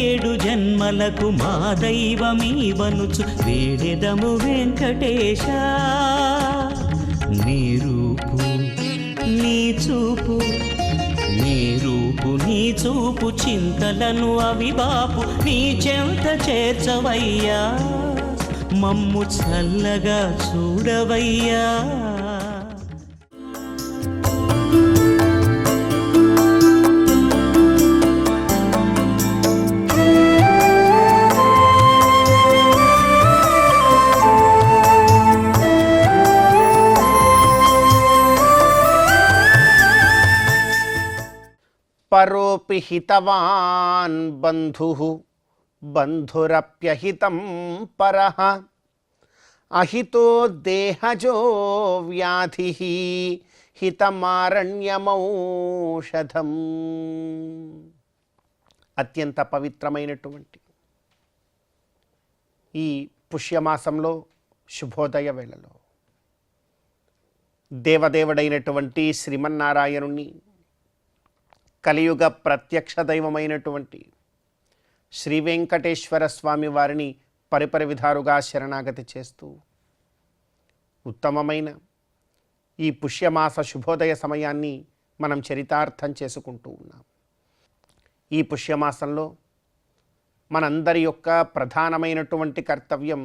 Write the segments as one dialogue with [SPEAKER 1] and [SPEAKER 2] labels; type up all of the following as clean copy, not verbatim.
[SPEAKER 1] ఏడేడు జన్మలకు మా దైవమీవనుచు వేడెదము వెంకటేశ. నీ రూపు నీ చూపు, నీ రూపు నీ చూపు చింతలను అవిబాపు నీ చెంత చేర్చవయ్యా, మమ్ము చల్లగా చూడవయ్యా.
[SPEAKER 2] పరోపి హితవాన్ బంధుః బంధురప్యహితం పరః అహితో దేహజో వ్యాధిః హితమారణ్యమౌషధం. అత్యంత పవిత్రమైనటువంటి ఈ పుష్యమాసంలో శుభోదయ వేళలో దేవదేవుడైనటువంటి శ్రీమన్నారాయణుని, కలియుగ ప్రత్యక్ష దైవమైనటువంటి శ్రీ వెంకటేశ్వర స్వామి వారిని పరిపరి విధాలుగా శరణాగతి చేస్తూ ఉత్తమమైన ఈ పుష్యమాస శుభోదయ సమయాన్ని మనం చరితార్థం చేసుకుంటూ ఉన్నాం. ఈ పుష్యమాసంలో మనందరి యొక్క ప్రధానమైనటువంటి కర్తవ్యం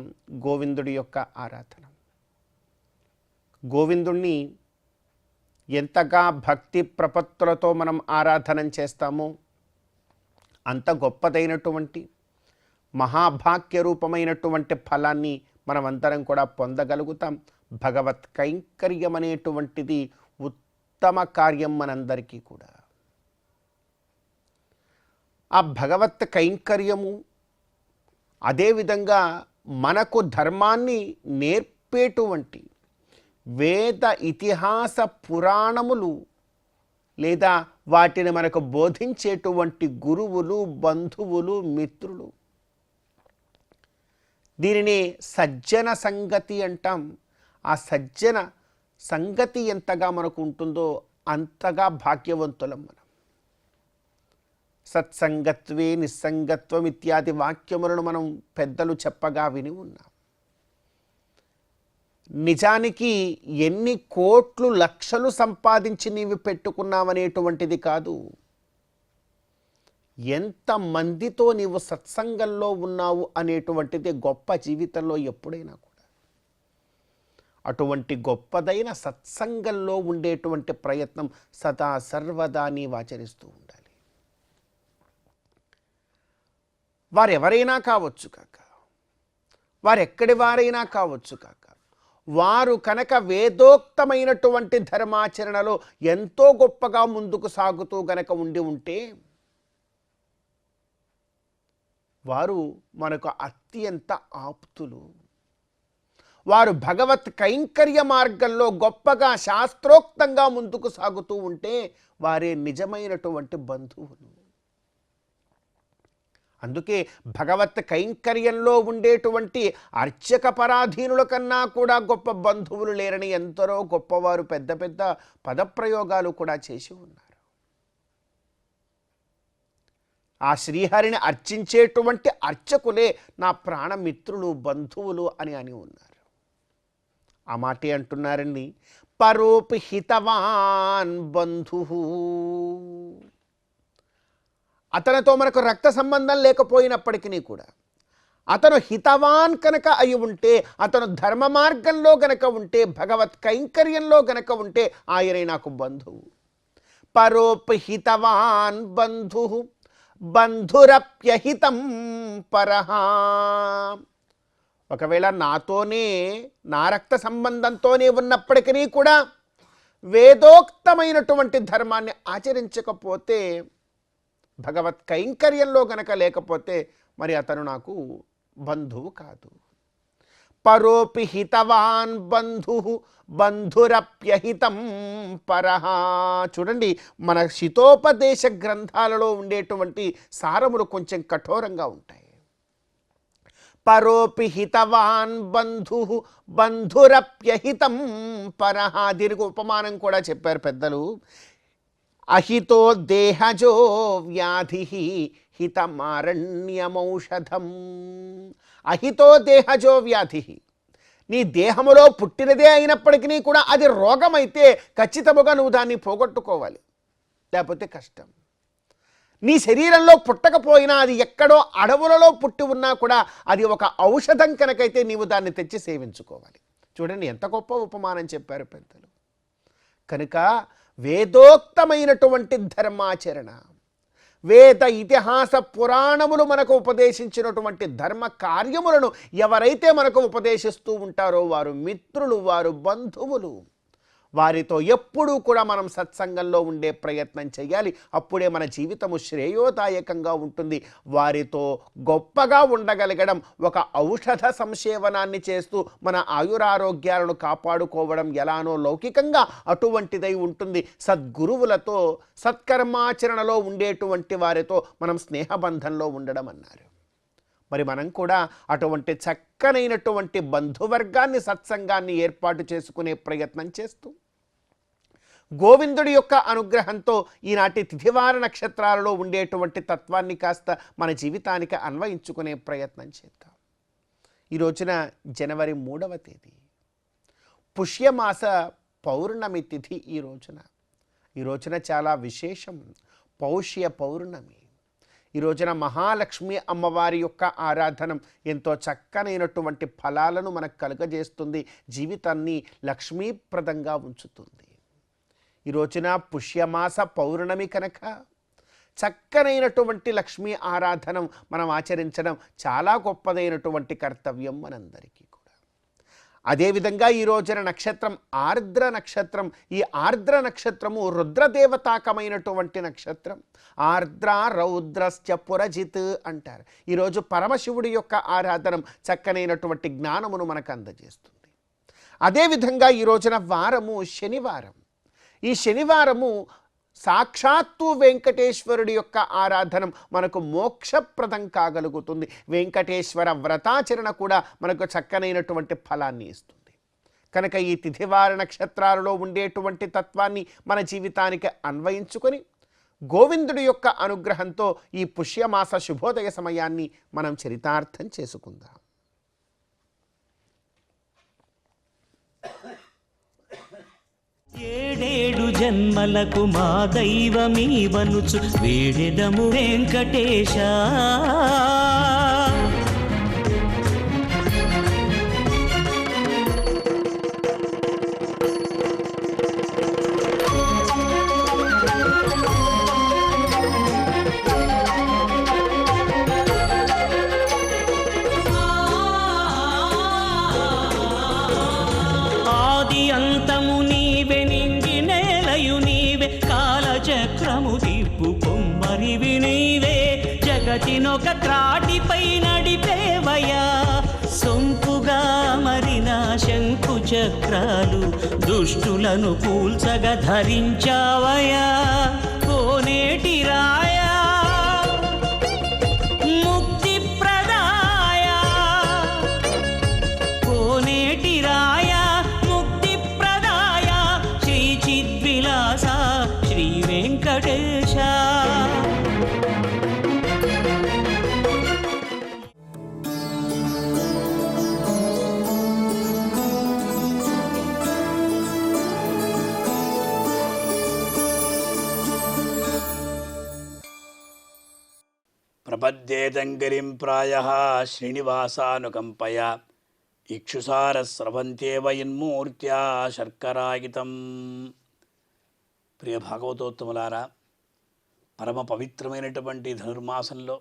[SPEAKER 2] గోవిందుడి యొక్క ఆరాధన. గోవిందుణ్ణి ఎంతగా భక్తి ప్రపత్తులతో మనం ఆరాధన చేస్తామో అంత గొప్పదైనటువంటి మహాభాగ్య రూపమైనటువంటి ఫలాన్ని మనమందరం కూడా పొందగలుగుతాం. భగవత్ కైంకర్యం అనేటువంటిది ఉత్తమ కార్యం మనందరికీ కూడా. ఆ భగవత్ కైంకర్యము అదేవిధంగా మనకు ధర్మాన్ని నేర్పేటువంటి వేద ఇతిహాస పురాణములు లేదా వాటిని మనకు బోధించేటువంటి గురువులు, బంధువులు, మిత్రులు, దీనిని సజ్జన సంగతి అంటాం. ఆ సజ్జన సంగతి ఎంతగా మనకు ఉంటుందో అంతగా భాగ్యవంతులం మనం. సత్సంగత్వే నిస్సంగత్వం ఇత్యాది వాక్యములను మనం పెద్దలు చెప్పగా విని ఉన్నాం. నిజానికి ఎన్ని కోట్లు లక్షలు సంపాదించి నీవు పెట్టుకున్నావనేటువంటిది కాదు, ఎంతమందితో నీవు సత్సంగంలో ఉన్నావు అనేటువంటిది గొప్ప జీవితంలో ఎప్పుడైనా కూడా. అటువంటి గొప్పదైన సత్సంగంలో ఉండేటువంటి ప్రయత్నం సదా సర్వదా నీవు ఆచరిస్తూ ఉండాలి. వారెవరైనా కావచ్చు కాక, వారెక్కడి వారైనా కావచ్చు కాక, వారు కనుక వేదోక్తమైనటువంటి ధర్మాచరణలో ఎంతో గొప్పగా ముందుకు సాగుతూ గనక ఉండి ఉంటే వారు మనకు అత్యంత ఆప్తులు. వారు భగవత్ కైంకర్య మార్గంలో గొప్పగా శాస్త్రోక్తంగా ముందుకు సాగుతూ ఉంటే వారే నిజమైనటువంటి బంధువులు. అందుకే భగవత్ కైంకర్యంలో ఉండేటువంటి అర్చక పరాధీనుల కన్నా కూడా గొప్ప బంధువులు లేరని ఎందరో గొప్పవారు పెద్ద పెద్ద పదప్రయోగాలు కూడా చేసి ఉన్నారు. ఆ శ్రీహరిని అర్చించేటువంటి అర్చకులే నా ప్రాణమిత్రులు, బంధువులు అని ఉన్నారు. ఆ మాటే అంటున్నారండి, పరోపి హితవాన్ బంధు. అతనితో మనకు రక్త సంబంధం లేకపోయినప్పటికీ కూడా అతను హితవాన్ కనుక అయి ఉంటే, అతను ధర్మ మార్గంలో గనక ఉంటే, భగవత్ కైంకర్యంలో గనక ఉంటే ఆయనే నాకు బంధువు. పరోపి హితవాన్ బంధు బంధురప్యహితం పరః. ఒకవేళ నాతోనే నా రక్త సంబంధంతోనే ఉన్నప్పటికీ కూడా వేదోక్తమైనటువంటి ధర్మాన్ని ఆచరించకపోతే, భగవత్ కైంకర్యంలో గనక లేకపోతే మరి అతను నాకు బంధువు కాదు. పరోపి హితవాన్ బంధు బంధురప్యహితం పరః. చూడండి, మన శితోపదేశ గ్రంథాలలో ఉండేటువంటి సారములు కొంచెం కఠోరంగా ఉంటాయి. పరోపి హితవాన్ బంధు బంధురప్యహితం పరః. దీనికి ఉపమానం కూడా చెప్పారు పెద్దలు. అహితో దేహజో వ్యాధి హితమారణ్యమౌషధం. అహితో దేహజో వ్యాధి, నీ దేహములో పుట్టినదే అయినప్పటికీ కూడా అది రోగమైతే ఖచ్చితముగా నువ్వు దాన్ని పోగొట్టుకోవాలి, లేకపోతే కష్టం. నీ శరీరంలో పుట్టకపోయినా అది ఎక్కడో అడవులలో పుట్టి ఉన్నా కూడా అది ఒక ఔషధం కనుకైతే నీవు దాన్ని తెచ్చి సేవించుకోవాలి. చూడండి ఎంత గొప్ప ఉపమానం చెప్పారు పెద్దలు. కనుక వేదోక్తమైనటువంటి ధర్మాచరణ, వేద ఇతిహాస పురాణములు మనకు ఉపదేశించినటువంటి ధర్మ కార్యములను ఎవరైతే మనకు ఉపదేశిస్తూ ఉంటారో వారు మిత్రులు, వారు బంధువులు. వారితో ఎప్పుడూ కూడా మనం సత్సంగంలో ఉండే ప్రయత్నం చేయాలి. అప్పుడే మన జీవితము శ్రేయోదాయకంగా ఉంటుంది. వారితో గొప్పగా ఉండగలగడం, ఒక ఔషధ సంసేవనాన్ని చేస్తూ మన ఆయురారోగ్యాలను కాపాడుకోవడం ఎలానో లౌకికంగా అటువంటిదై ఉంటుంది. సద్గురువులతో సత్కర్మాచరణలో ఉండేటువంటి వారితో మనం స్నేహబంధంలో ఉండడం అన్నారు. మరి మనం కూడా అటువంటి చక్కనైనటువంటి బంధువర్గాన్ని, సత్సంగాన్ని ఏర్పాటు చేసుకునే ప్రయత్నం చేస్తూ గోవిందుడి యొక్క అనుగ్రహంతో ఈనాటి తిథివార నక్షత్రాలలో ఉండేటువంటి తత్వాన్ని కాస్త మన జీవితానికి అన్వయించుకునే ప్రయత్నం చేద్దాం. ఈ రోజున జనవరి 3వ తేదీ పుష్యమాస పౌర్ణమి తిథి. ఈ రోజున చాలా విశేషం, పౌష్య పౌర్ణమి. ఈ రోజున మహాలక్ష్మి అమ్మవారి యొక్క ఆరాధనం ఎంతో చక్కనైనటువంటి ఫలాలను మనకు కలుగజేస్తుంది, జీవితాన్ని లక్ష్మీప్రదంగా ఉంచుతుంది. ఈ రోజున పుష్యమాస పౌర్ణమి కనుక చక్కనైనటువంటి లక్ష్మీ ఆరాధనం మనం ఆచరించడం చాలా గొప్పదైనటువంటి కర్తవ్యం మనందరికీ కూడా. అదేవిధంగా ఈ రోజున నక్షత్రం ఆర్ద్ర నక్షత్రం. ఈ ఆర్ద్ర నక్షత్రము రుద్రదేవతాకమైనటువంటి నక్షత్రం. ఆర్ద్ర రౌద్రశ్చ పురజిత్ అంటారు. ఈరోజు పరమశివుడి యొక్క ఆరాధనం చక్కనైనటువంటి జ్ఞానమును మనకు అందజేస్తుంది. అదేవిధంగా ఈ రోజున వారము శనివారం. ఈ శనివారము సాక్షాత్తు వెంకటేశ్వరుడి యొక్క ఆరాధనం మనకు మోక్షప్రదం కాగలుగుతుంది. వెంకటేశ్వర వ్రతాచరణ కూడా మనకు చక్కనైనటువంటి ఫలాన్ని ఇస్తుంది. కనుక ఈ తిథివార నక్షత్రాలలో ఉండేటువంటి తత్వాన్ని మన జీవితానికి అన్వయించుకొని గోవిందుడి యొక్క అనుగ్రహంతో ఈ పుష్యమాస శుభోదయ సమయాన్ని మనం చరితార్థం చేసుకుందాం.
[SPEAKER 1] ఏడేడు జన్మలకు మా దైవమీవనుచు వేడెదము వెంకటేశ. ఆది అంతము నీవే, నింగి నేలయు నీవే, కాలచక్రము తిప్పు కొమ్మరివి నీవే, జగతినొక త్రాటిపై నడిపేవయా. సొంపుగా మరిన శంకు చక్రాలు దుష్టులను కూల్చగా ధరించావయా. కోనేటి రాయా ముక్తి ప్రదాయ, కోనేటి రాయా ముక్తి ప్రదాయ, శ్రీ చిద్విలాస శ్రీ వెంకటేశ.
[SPEAKER 3] ప్రపద్యేతంగిరిం ప్రాయః శ్రీనివాసానుకంపయా, ఇక్షుసారస్రవంత్యేవ యన్మూర్త్యా శర్కరాయుతం. ప్రియ భాగవతోత్తములారా, పరమ పవిత్రమైనటువంటి ధనుర్మాసంలో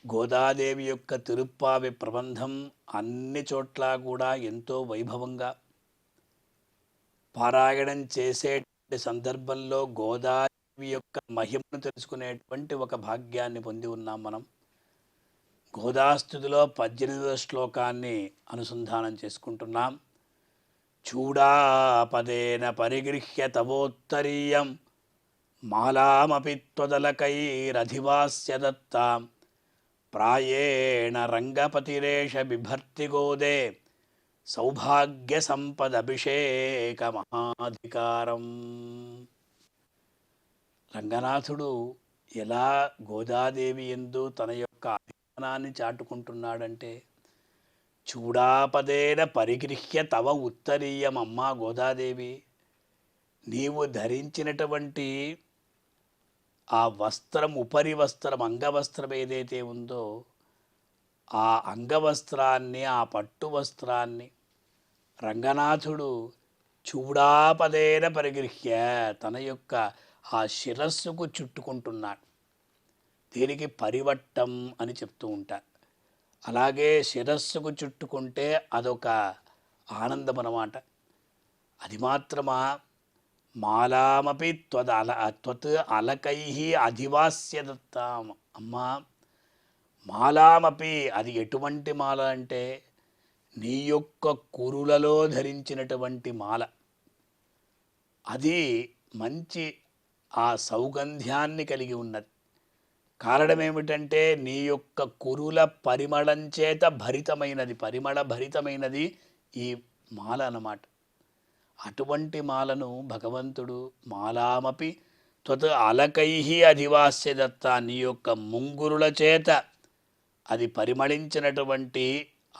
[SPEAKER 3] గోదాదేవి యొక్క తిరుప్పావి ప్రబంధం అన్ని చోట్ల కూడా ఎంతో వైభవంగా పారాయణం చేసేటువంటి సందర్భంలో గోదాదేవి యొక్క మహిమను తెలుసుకునేటువంటి ఒక భాగ్యాన్ని పొంది ఉన్నాం మనం. గోదాస్తుతిలో 18వ శ్లోకాన్ని అనుసంధానం చేసుకుంటున్నాం. చూడాపదేన పరిగృహ్య తవోత్తరీయం మాలామపి త్వదలకైరధివాస్య దత్తాం, ప్రాయేణ రంగపతిరేష బిభర్తి గోదే సౌభాగ్య సంపదభిషేక మహాధికారం. రంగనాథుడు ఎలా గోదాదేవి యందు తన యొక్క అభిమానాన్ని చాటుకుంటున్నాడంటే, చూడాపదేన పరిగృహ్య తవ ఉత్తరీయమమ్మా గోదాదేవి, నీవు ధరించినటువంటి ఆ వస్త్రం, ఉపరి వస్త్రం, అంగవస్త్రం ఏదైతే ఉందో ఆ అంగవస్త్రాన్ని, ఆ పట్టు వస్త్రాన్ని రంగనాథుడు చూడాపదేన పరిగృహ్య తన యొక్క ఆ శిరస్సుకు చుట్టుకుంటున్నాడు. దీనికి పరివట్టం అని చెప్తూ ఉంటారు. అలాగే శిరస్సుకు చుట్టుకుంటే అదొక ఆనందం అన్నమాట. అది మాత్రమా, మాలామపి త్వత్ అలకై అధివాస్య దత్తాం. అమ్మా, మాలామపి, అది ఎటువంటి మాల అంటే నీ యొక్క కురులలో ధరించినటువంటి మాల. అది మంచి ఆ సౌగంధ్యాన్ని కలిగి ఉన్నది. కారణం ఏమిటంటే నీ యొక్క కురుల పరిమళం చేత భరితమైనది, పరిమళ భరితమైనది ఈ మాల అన్నమాట. అటువంటి మాలను భగవంతుడు మాలామపి త్వత్ అలకై అధివాస్య దత్త, నీ యొక్క ముంగురుల చేత అది పరిమళించినటువంటి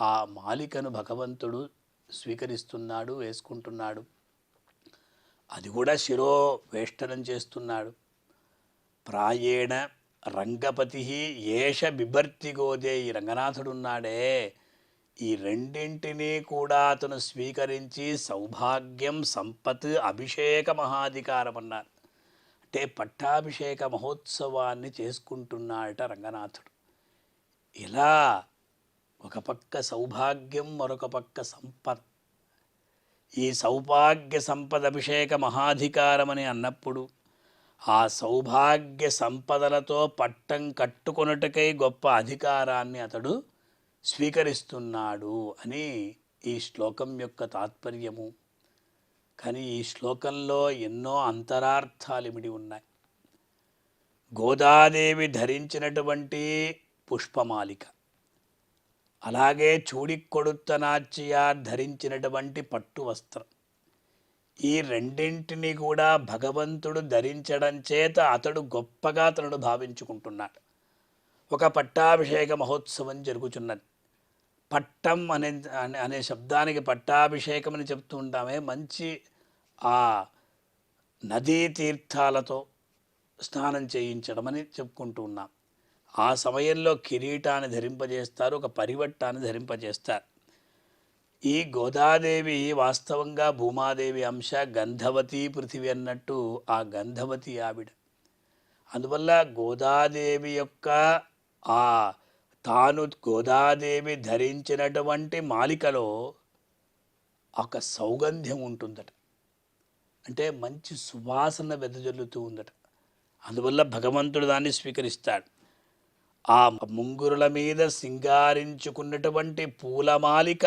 [SPEAKER 3] ఆ మాలికను భగవంతుడు స్వీకరిస్తున్నాడు, వేసుకుంటున్నాడు. అది కూడా శిరో వేష్టనం చేస్తున్నాడు. ప్రాయేణ రంగపతి ఏష బిభర్తి గోదే, ఈ రంగనాథుడున్నాడే ఈ రెండింటినీ కూడా అతను స్వీకరించి సౌభాగ్యం, సంపత్, అభిషేక మహాధికారం అన్నారు. అంటే పట్టాభిషేక మహోత్సవాన్ని చేసుకుంటున్నాడట రంగనాథుడు. ఇలా ఒక పక్క సౌభాగ్యం, మరొక పక్క సంపత్. ఈ సౌభాగ్య సంపద అభిషేక మహాధికారం అని అన్నప్పుడు ఆ సౌభాగ్య సంపదలతో పట్టం కట్టుకొనుటకై గొప్ప అధికారాన్ని అతడు స్వీకరిస్తున్నాడు అని ఈ శ్లోకం యొక్క తాత్పర్యము. కానీ ఈ శ్లోకంలో ఎన్నో అంతరార్థాలు ఇమిడి ఉన్నాయి. గోదాదేవి ధరించినటువంటి పుష్పమాలిక, అలాగే చూడికొడుత్తనాచ్యార్ ధరించినటువంటి పట్టు వస్త్రం, ఈ రెండింటిని కూడా భగవంతుడు ధరించడం చేత అతడు గొప్పగా తనను భావించుకుంటున్నాడు. ఒక పట్టాభిషేక మహోత్సవం జరుగుతున్నది. పట్టం అనే శబ్దానికి పట్టాభిషేకం అని చెప్తూ ఉంటామే. మంచి ఆ నదీ తీర్థాలతో స్నానం చేయించడం అని చెప్పుకుంటూ ఉన్నాం. ఆ సమయంలో కిరీటాన్ని ధరింపజేస్తారు, ఒక పరివట్టాన్ని ధరింపజేస్తారు. ఈ గోదాదేవి వాస్తవంగా భూమాదేవి అంశ, గంధవతి పృథివీ అన్నట్టు ఆ గంధవతి ఆవిడ. అందువల్ల గోదాదేవి యొక్క ఆ తాను గోదాదేవి ధరించినటువంటి మాలికలో ఒక సౌగంధ్యం ఉంటుందట. అంటే మంచి సువాసన వెదజల్లుతూ ఉందట. అందువల్ల భగవంతుడు దాన్ని స్వీకరిస్తాడు. ఆ ముంగురుల మీద సింగారించుకున్నటువంటి పూలమాలిక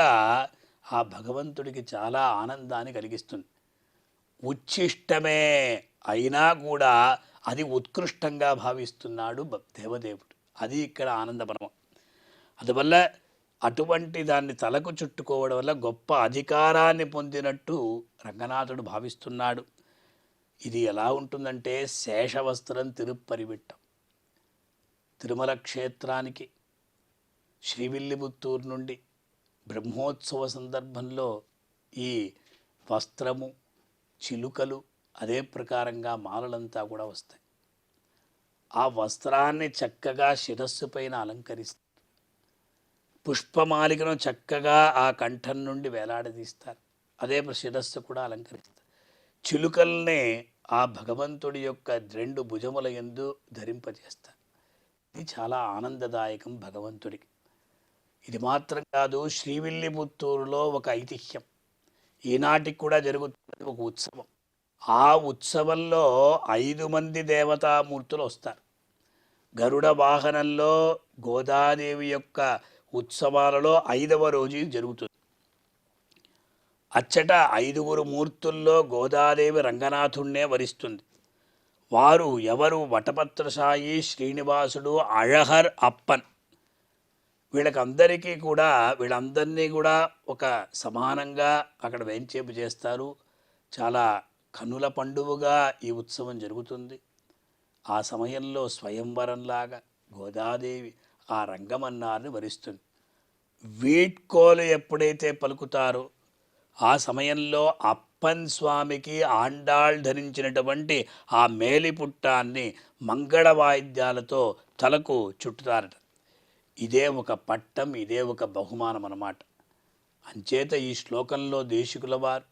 [SPEAKER 3] ఆ భగవంతుడికి చాలా ఆనందాన్ని కలిగిస్తుంది. ఉచ్ఛిష్టమే అయినా కూడా అది ఉత్కృష్టంగా భావిస్తున్నాడు దేవదేవుడు. అది ఇక్కడ ఆనందపరమం. అందువల్ల అటువంటి దాన్ని తలకు చుట్టుకోవడం వల్ల గొప్ప అధికారాన్ని పొందినట్టు రంగనాథుడు భావిస్తున్నాడు. ఇది ఎలా ఉంటుందంటే శేషవస్త్రం తిరుప్పరివిట్టం. తిరుమల క్షేత్రానికి శ్రీవిల్లిపుత్తూరు నుండి బ్రహ్మోత్సవ సందర్భంలో ఈ వస్త్రము, చిలుకలు, అదే ప్రకారంగా మాలలంతా కూడా వస్తాయి. ఆ వస్త్రాన్ని చక్కగా శిరస్సు పైన అలంకరిస్తారు. పుష్పమాలికను చక్కగా ఆ కంఠం నుండి వేలాడదీస్తారు. అదే శిరస్సు కూడా అలంకరిస్తారు. చిలుకల్నే ఆ భగవంతుడి యొక్క రెండు భుజముల యందు ధరింపజేస్తారు. ఇది చాలా ఆనందదాయకం భగవంతుడికి. ఇది మాత్రం కాదు, శ్రీవిల్లిపుత్తూరులో ఒక ఐతిహ్యం ఈనాటికి కూడా జరుగుతున్నది. ఒక ఉత్సవం. ఆ ఉత్సవంలో 5 మంది దేవతామూర్తులు వస్తారు. గరుడ వాహనంలో గోదాదేవి యొక్క ఉత్సవాలలో 5వ రోజు జరుగుతుంది. అచ్చట 5గురు మూర్తుల్లో గోదాదేవి రంగనాథుణ్ణే వరిస్తుంది. వారు ఎవరు? వటపత్రసాయి, శ్రీనివాసుడు, అళహర్, అప్పన్. వీళ్ళందరినీ కూడా ఒక సమానంగా అక్కడ వేంచేపు చేస్తారు. చాలా కనుల పండువగా ఈ ఉత్సవం జరుగుతుంది. ఆ సమయంలో స్వయంవరంలాగా గోదాదేవి ఆ రంగమన్నారిని వరిస్తుంది. వీడ్కోలు ఎప్పుడైతే పలుకుతారో ఆ సమయంలో అప్పన్ స్వామికి ఆండాళ్ ధరించినటువంటి ఆ మేలిపుట్టాన్ని మంగళ వాయిద్యాలతో తలకు చుట్టుతారట. ఇదే ఒక పట్టం, ఇదే ఒక బహుమానం అన్నమాట. అంచేత ఈ శ్లోకంలో దేశికుల వారు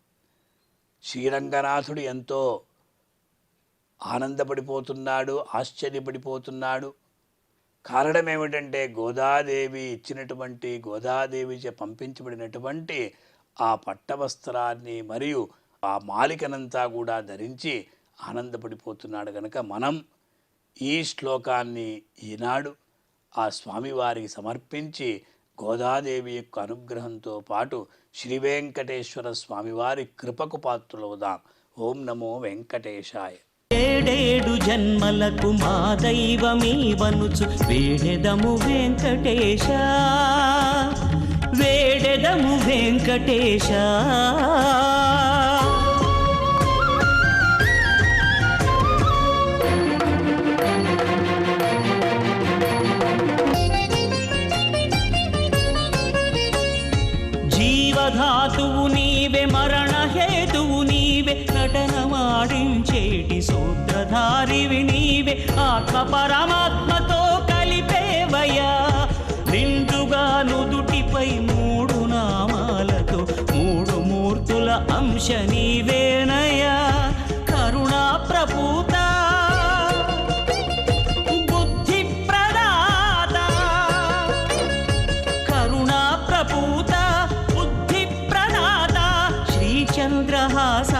[SPEAKER 3] శ్రీరంగనాథుడు ఎంతో ఆనందపడిపోతున్నాడు, ఆశ్చర్యపడిపోతున్నాడు. కారణం ఏమిటంటే గోదాదేవి ఇచ్చినటువంటి, గోదాదేవిచే పంపించబడినటువంటి ఆ పట్టవస్త్రాన్ని మరియు ఆ మాలికనంతా కూడా ధరించి ఆనందపడిపోతున్నాడు. కనుక మనం ఈ శ్లోకాన్ని ఈనాడు ఆ స్వామివారికి సమర్పించి గోదాదేవి యొక్క అనుగ్రహంతో పాటు శ్రీ వెంకటేశ్వర స్వామివారి కృపకు పాత్రులవుదాం. ఓం నమో వెంకటేశాయ.
[SPEAKER 1] ఏడేడు జన్మలకు మా దైవమీవనుచు వేడెదము వెంకటేశ, వేడెదము వెంకటేశ. జీవధాతువు నీవే, మరణహేతువు నీవే, నటనమాడించేటి సూత్రధారివి నీవే, ఆత్మ పరమాత్మతో కలిపేవయ్యా. నిండుగా నుదుటిపై మూడు నామాలతో మూడు మూర్తుల అంశ నీవేనయ్యా. కరుణా ప్రపూత బుద్ధి ప్రదాత, కరుణా ప్రపూత చంద్రహాస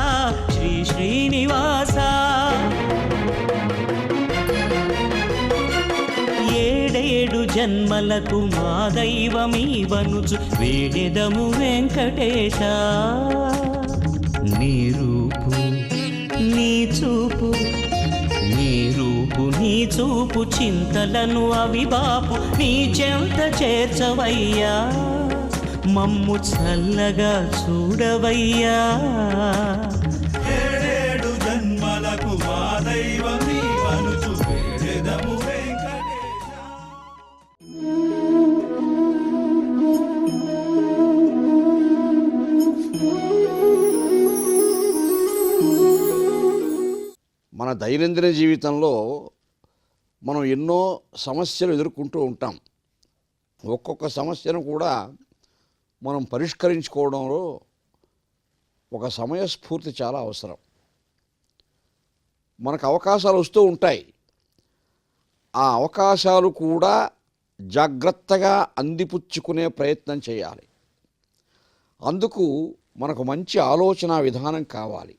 [SPEAKER 1] శ్రీ శ్రీనివాస. ఏడేడు జన్మలకు మా దైవమీవనుచు వేడెదము వెంకటేశ. నీ రూపు నీ చూపు, నీ రూపు నీ చూపు చింతలను అవిబాపు నీ చెంత చేర్చవయ్యా. మమ్ము చల్లగా చూడవయ్యా.
[SPEAKER 4] ఏడేడు జన్మలకు మా దైవమీవనుచు వేడెదము వెంకటేశ.
[SPEAKER 5] మన దైనందిన జీవితంలో మనం ఎన్నో సమస్యలు ఎదుర్కొంటూ ఉంటాం. ఒక్కొక్క సమస్యను కూడా మనం పరిష్కరించుకోవడంలో ఒక సమయస్ఫూర్తి చాలా అవసరం. మనకు అవకాశాలు వస్తూ ఉంటాయి. ఆ అవకాశాలు కూడా జాగ్రత్తగా అందిపుచ్చుకునే ప్రయత్నం చేయాలి. అందుకు మనకు మంచి ఆలోచన విధానం కావాలి.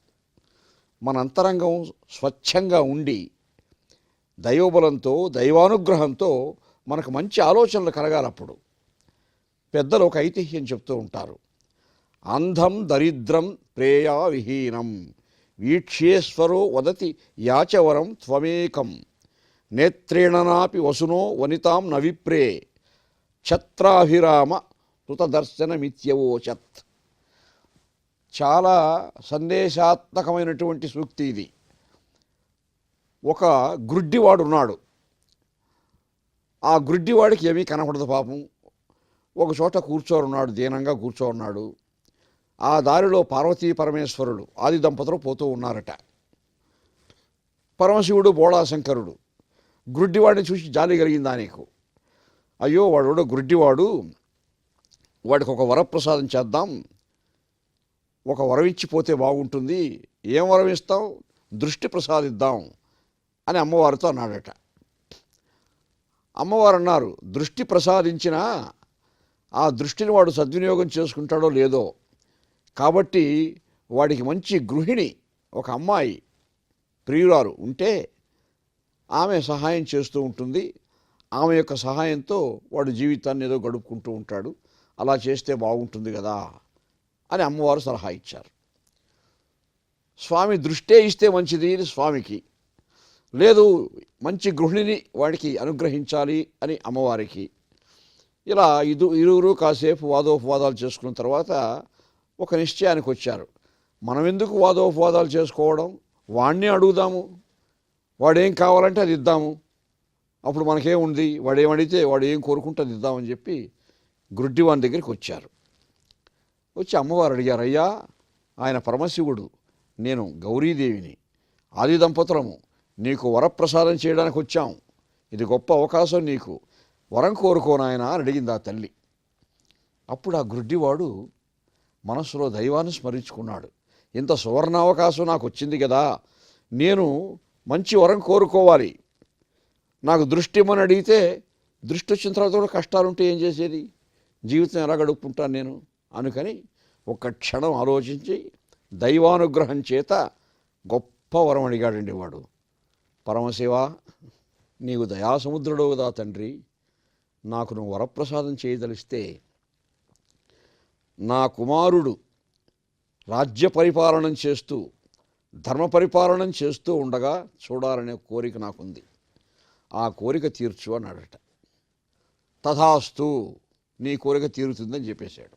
[SPEAKER 5] మన అంతరంగం స్వచ్ఛంగా ఉండి దైవబలంతో, దైవానుగ్రహంతో మనకు మంచి ఆలోచనలు కలగాలప్పుడు. పెద్దలు ఒక ఐతిహ్యం చెప్తూ ఉంటారు. అంధం దరిద్రం ప్రేయా విహీనం వీక్ష్యేశ్వరో వదతి యాచవరం త్వమేకం నేత్రేణనాపి వసునో వనితాం నవిప్రే ఛత్రాభిరామ కృతదర్శనమిత్యవోచత్. చాలా సందేశాత్మకమైనటువంటి సూక్తి ఇది. ఒక గ్రుడ్డివాడున్నాడు. ఆ గ్రుడ్డివాడికి ఏమీ కనపడదు పాపం. ఒక చోట కూర్చోనున్నాడు, దీనంగా కూర్చోన్నాడు. ఆ దారిలో పార్వతీ పరమేశ్వరుడు ఆది దంపతులు పోతూ ఉన్నారట. పరమశివుడు బోళాశంకరుడు గ్రుడ్డివాడిని చూసి జాలి కలిగిందా నీకు? అయ్యో వాడు గ్రుడ్డివాడు, వాడికి ఒక వరప్రసాదం చేద్దాం, ఒక వరం ఇచ్చిపోతే బాగుంటుంది. ఏం వరం ఇస్తాం? దృష్టి ప్రసాదిద్దాం అని అమ్మవారితో అన్నాడట. అమ్మవారు అన్నారు, దృష్టి ప్రసాదించినా ఆ దృష్టిని వాడు సద్వినియోగం చేసుకుంటాడో లేదో, కాబట్టి వాడికి మంచి గృహిణి, ఒక అమ్మాయి ప్రియురాలు ఉంటే ఆమె సహాయం చేస్తూ ఉంటుంది. ఆమె యొక్క సహాయంతో వాడు జీవితాన్ని ఏదో గడుపుకుంటూ ఉంటాడు. అలా చేస్తే బాగుంటుంది కదా అని అమ్మవారు సలహా ఇచ్చారు. స్వామి దృష్టే ఇస్తే మంచిది అని స్వామికి, లేదు మంచి గృహిణిని వాడికి అనుగ్రహించాలి అని అమ్మవారికి. ఇలా ఇరువురు కాసేపు వాదోపవాదాలు చేసుకున్న తర్వాత ఒక నిశ్చయానికి వచ్చారు. మనం ఎందుకు వాదోపవాదాలు చేసుకోవడం, వాణ్ణి అడుగుదాము, వాడేం కావాలంటే అది ఇద్దాము, అప్పుడు మనకేముంది, వాడేమడిగితే వాడు ఏం కోరుకుంటే అది ఇద్దామని చెప్పి గ్రుడ్డివాని దగ్గరికి వచ్చారు. వచ్చి అమ్మవారు అడిగారు, అయ్యా ఆయన పరమశివుడు, నేను గౌరీదేవిని, ఆది దంపతులము, నీకు వరప్రసాదం చేయడానికి వచ్చాం, ఇది గొప్ప అవకాశం, నీకు వరం కోరుకోనాయనా అని అడిగింది ఆ తల్లి. అప్పుడు ఆ గ్రుడ్డివాడు మనసులో దైవాన్ని స్మరించుకున్నాడు. ఇంత సువర్ణావకాశం నాకు వచ్చింది కదా, నేను మంచి వరం కోరుకోవాలి. నాకు దృష్టి ఇమ్మని అడిగితే దృష్టి వచ్చిన తర్వాత కూడా కష్టాలుంటే ఏం చేసేది, జీవితం ఎలా గడుపుకుంటాను నేను అనుకని ఒక్క క్షణం ఆలోచించి దైవానుగ్రహం చేత గొప్ప వరం అడిగాడండి వాడు. పరమశివ, నీవు దయాసముద్రుడవు కదా తండ్రి, నాకు నువ్వు వరప్రసాదం చేయదలిస్తే నా కుమారుడు రాజ్య పరిపాలనం చేస్తూ ధర్మ పరిపాలనం చేస్తూ ఉండగా చూడాలనే కోరిక నాకుంది, ఆ కోరిక తీర్చు అన్నాడట. తథాస్తు, నీ కోరిక తీరుతుందని చెప్పేశాడు.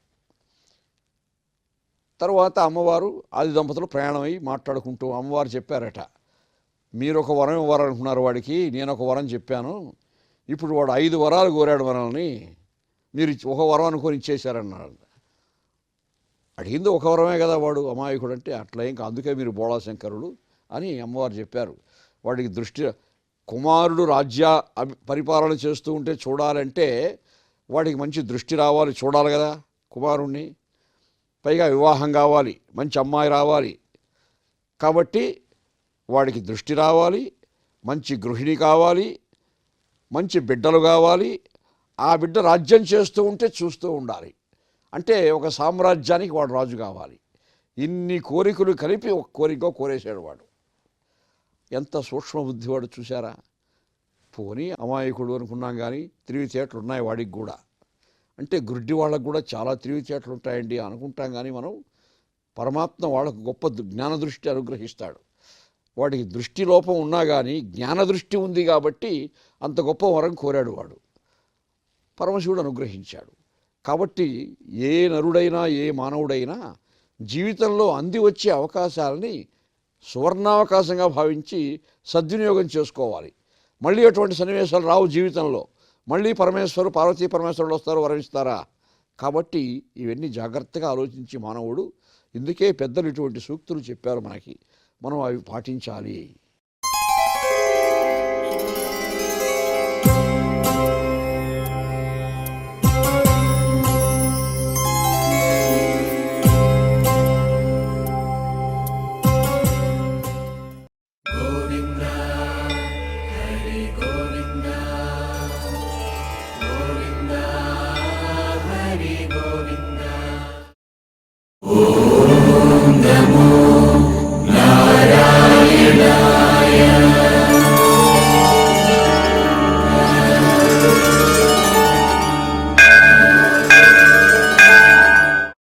[SPEAKER 5] తర్వాత అమ్మవారు ఆది దంపతులు ప్రయాణమై మాట్లాడుకుంటూ అమ్మవారు చెప్పారట, మీరు ఒక వరం ఇవ్వాలనుకున్నారు వాడికి, నేను ఒక వరం చెప్పాను, ఇప్పుడు వాడు 5 వరాలు కోరాడు మనల్ని, మీరు ఒక వరం అనుకొని ఇచ్చేశారన్నాడు. అడిగింది ఒక వరమే కదా వాడు అమాయకుడు అంటే, అట్లా ఏం అందుకే మీరు బోళాశంకరుడు అని అమ్మవారు చెప్పారు. వాడికి దృష్టి, కుమారుడు రాజ్య పరిపాలన చేస్తూ ఉంటే చూడాలంటే వాడికి మంచి దృష్టి రావాలి, చూడాలి కదా కుమారుణ్ణి, పైగా వివాహం కావాలి, మంచి అమ్మాయి రావాలి, కాబట్టి వాడికి దృష్టి రావాలి, మంచి గృహిణి కావాలి, మంచి బిడ్డలు కావాలి, ఆ బిడ్డ రాజ్యం చేస్తూ ఉంటే చూస్తూ ఉండాలి, అంటే ఒక సామ్రాజ్యానికి వాడు రాజు కావాలి. ఇన్ని కోరికలు కలిపి ఒక కోరిక కోరేశాడు వాడు. ఎంత సూక్ష్మ బుద్ధివాడు చూశారా. పోనీ అమాయకుడు అనుకున్నాం కానీ తెలివితేటలు ఉన్నాయి వాడికి కూడా. అంటే గుడ్డి వాళ్ళకు కూడా చాలా తెలివితేటలు ఉంటాయండి అనుకుంటాం కానీ మనం, పరమాత్మ వాళ్ళకు గొప్ప జ్ఞానదృష్టి అనుగ్రహిస్తాడు. వాడికి దృష్టి లోపం ఉన్నా కానీ జ్ఞానదృష్టి ఉంది కాబట్టి అంత గొప్ప వరం కోరాడు వాడు, పరమశివుడు అనుగ్రహించాడు. కాబట్టి ఏ నరుడైనా ఏ మానవుడైనా జీవితంలో అంది వచ్చే అవకాశాలని సువర్ణావకాశంగా భావించి సద్వినియోగం చేసుకోవాలి. మళ్ళీ అటువంటి సన్నివేశాలు రావు జీవితంలో, మళ్ళీ పరమేశ్వరు పార్వతీ పరమేశ్వరుడు వస్తారు వరమిస్తారా. కాబట్టి ఇవన్నీ జాగ్రత్తగా ఆలోచించి మానవుడు, ఇందుకే పెద్దలు ఇటువంటి సూక్తులు చెప్పారు మనకి, మనం అవి పాటించాలి.